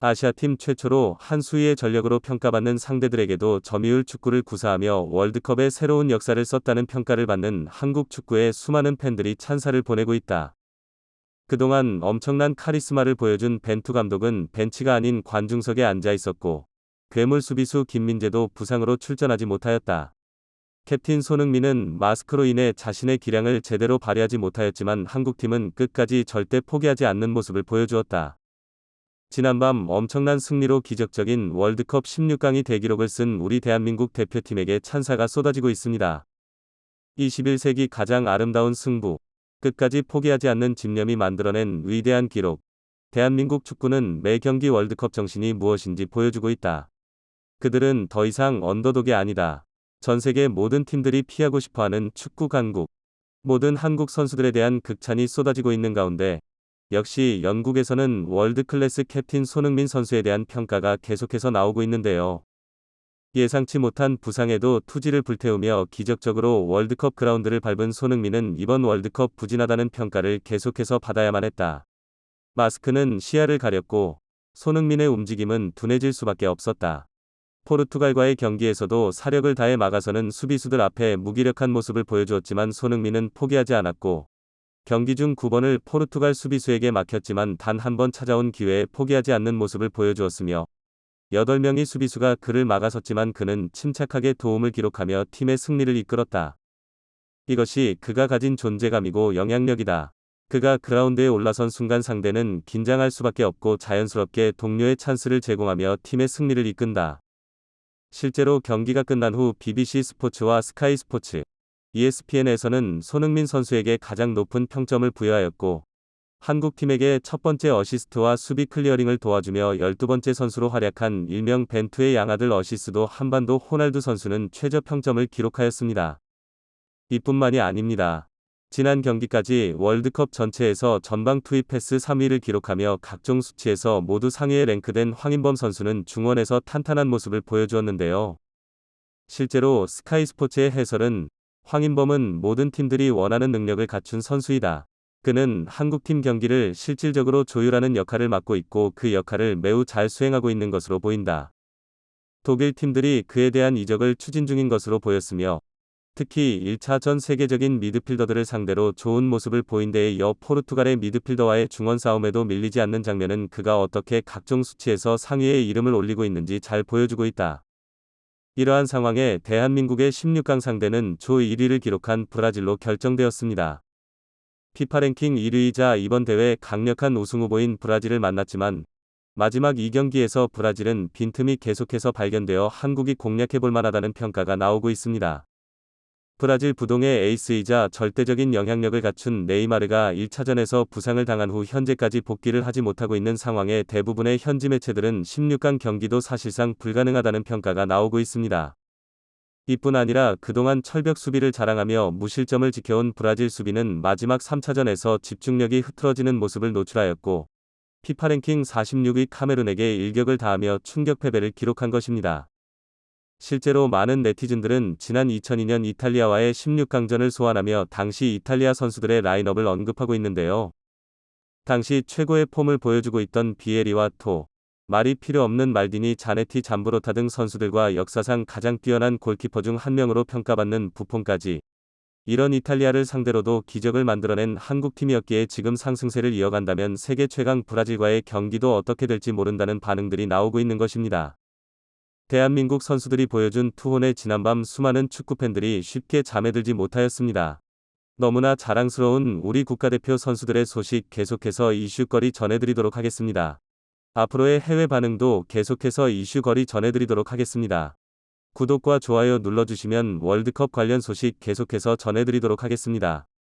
아시아팀 최초로 한 수위의 전력으로 평가받는 상대들에게도 점유율 축구를 구사하며 월드컵의 새로운 역사를 썼다는 평가를 받는 한국 축구에 수많은 팬들이 찬사를 보내고 있다. 그동안 엄청난 카리스마를 보여준 벤투 감독은 벤치가 아닌 관중석에 앉아 있었고, 괴물 수비수 김민재도 부상으로 출전하지 못하였다. 캡틴 손흥민은 마스크로 인해 자신의 기량을 제대로 발휘하지 못하였지만 한국팀은 끝까지 절대 포기하지 않는 모습을 보여주었다. 지난밤 엄청난 승리로 기적적인 월드컵 16강이 대기록을 쓴 우리 대한민국 대표팀에게 찬사가 쏟아지고 있습니다. 21세기 가장 아름다운 승부, 끝까지 포기하지 않는 집념이 만들어낸 위대한 기록. 대한민국 축구는 매 경기 월드컵 정신이 무엇인지 보여주고 있다. 그들은 더 이상 언더독이 아니다. 전 세계 모든 팀들이 피하고 싶어하는 축구 강국. 모든 한국 선수들에 대한 극찬이 쏟아지고 있는 가운데 역시 영국에서는 월드클래스 캡틴 손흥민 선수에 대한 평가가 계속해서 나오고 있는데요. 예상치 못한 부상에도 투지를 불태우며 기적적으로 월드컵 그라운드를 밟은 손흥민은 이번 월드컵 부진하다는 평가를 계속해서 받아야만 했다. 마스크는 시야를 가렸고 손흥민의 움직임은 둔해질 수밖에 없었다. 포르투갈과의 경기에서도 사력을 다해 막아서는 수비수들 앞에 무기력한 모습을 보여주었지만 손흥민은 포기하지 않았고, 경기 중 9번을 포르투갈 수비수에게 막혔지만 단 한 번 찾아온 기회에 포기하지 않는 모습을 보여주었으며 8명의 수비수가 그를 막아섰지만 그는 침착하게 도움을 기록하며 팀의 승리를 이끌었다. 이것이 그가 가진 존재감이고 영향력이다. 그가 그라운드에 올라선 순간 상대는 긴장할 수밖에 없고 자연스럽게 동료의 찬스를 제공하며 팀의 승리를 이끈다. 실제로 경기가 끝난 후 BBC 스포츠와 스카이 스포츠, ESPN에서는 손흥민 선수에게 가장 높은 평점을 부여하였고, 한국팀에게 첫 번째 어시스트와 수비 클리어링을 도와주며 12번째 선수로 활약한 일명 벤투의 양아들 어시스도 한반도 호날두 선수는 최저 평점을 기록하였습니다. 이뿐만이 아닙니다. 지난 경기까지 월드컵 전체에서 전방 투입 패스 3위를 기록하며 각종 수치에서 모두 상위에 랭크된 황인범 선수는 중원에서 탄탄한 모습을 보여주었는데요. 실제로 스카이 스포츠의 해설은 황인범은 모든 팀들이 원하는 능력을 갖춘 선수이다. 그는 한국팀 경기를 실질적으로 조율하는 역할을 맡고 있고 그 역할을 매우 잘 수행하고 있는 것으로 보인다. 독일 팀들이 그에 대한 이적을 추진 중인 것으로 보였으며, 특히 1차 전 세계적인 미드필더들을 상대로 좋은 모습을 보인 데에 이어 포르투갈의 미드필더와의 중원 싸움에도 밀리지 않는 장면은 그가 어떻게 각종 수치에서 상위에 이름을 올리고 있는지 잘 보여주고 있다. 이러한 상황에 대한민국의 16강 상대는 조 1위를 기록한 브라질로 결정되었습니다. 피파 랭킹 1위이자 이번 대회 강력한 우승 후보인 브라질을 만났지만 마지막 2경기에서 브라질은 빈틈이 계속해서 발견되어 한국이 공략해볼 만하다는 평가가 나오고 있습니다. 브라질 부동의 에이스이자 절대적인 영향력을 갖춘 네이마르가 1차전에서 부상을 당한 후 현재까지 복귀를 하지 못하고 있는 상황에 대부분의 현지 매체들은 16강 경기도 사실상 불가능하다는 평가가 나오고 있습니다. 이뿐 아니라 그동안 철벽 수비를 자랑하며 무실점을 지켜온 브라질 수비는 마지막 3차전에서 집중력이 흐트러지는 모습을 노출하였고, 피파 랭킹 46위 카메룬에게 일격을 다하며 충격 패배를 기록한 것입니다. 실제로 많은 네티즌들은 지난 2002년 이탈리아와의 16강전을 소환하며 당시 이탈리아 선수들의 라인업을 언급하고 있는데요. 당시 최고의 폼을 보여주고 있던 비에리와 토, 말이 필요 없는 말디니, 자네티, 잠브로타 등 선수들과 역사상 가장 뛰어난 골키퍼 중 한 명으로 평가받는 부폰까지, 이런 이탈리아를 상대로도 기적을 만들어낸 한국팀이었기에 지금 상승세를 이어간다면 세계 최강 브라질과의 경기도 어떻게 될지 모른다는 반응들이 나오고 있는 것입니다. 대한민국 선수들이 보여준 투혼에 지난밤 수많은 축구팬들이 쉽게 잠에 들지 못하였습니다. 너무나 자랑스러운 우리 국가대표 선수들의 소식 계속해서 이슈거리 전해드리도록 하겠습니다. 앞으로의 해외 반응도 계속해서 이슈거리 전해드리도록 하겠습니다. 구독과 좋아요 눌러주시면 월드컵 관련 소식 계속해서 전해드리도록 하겠습니다.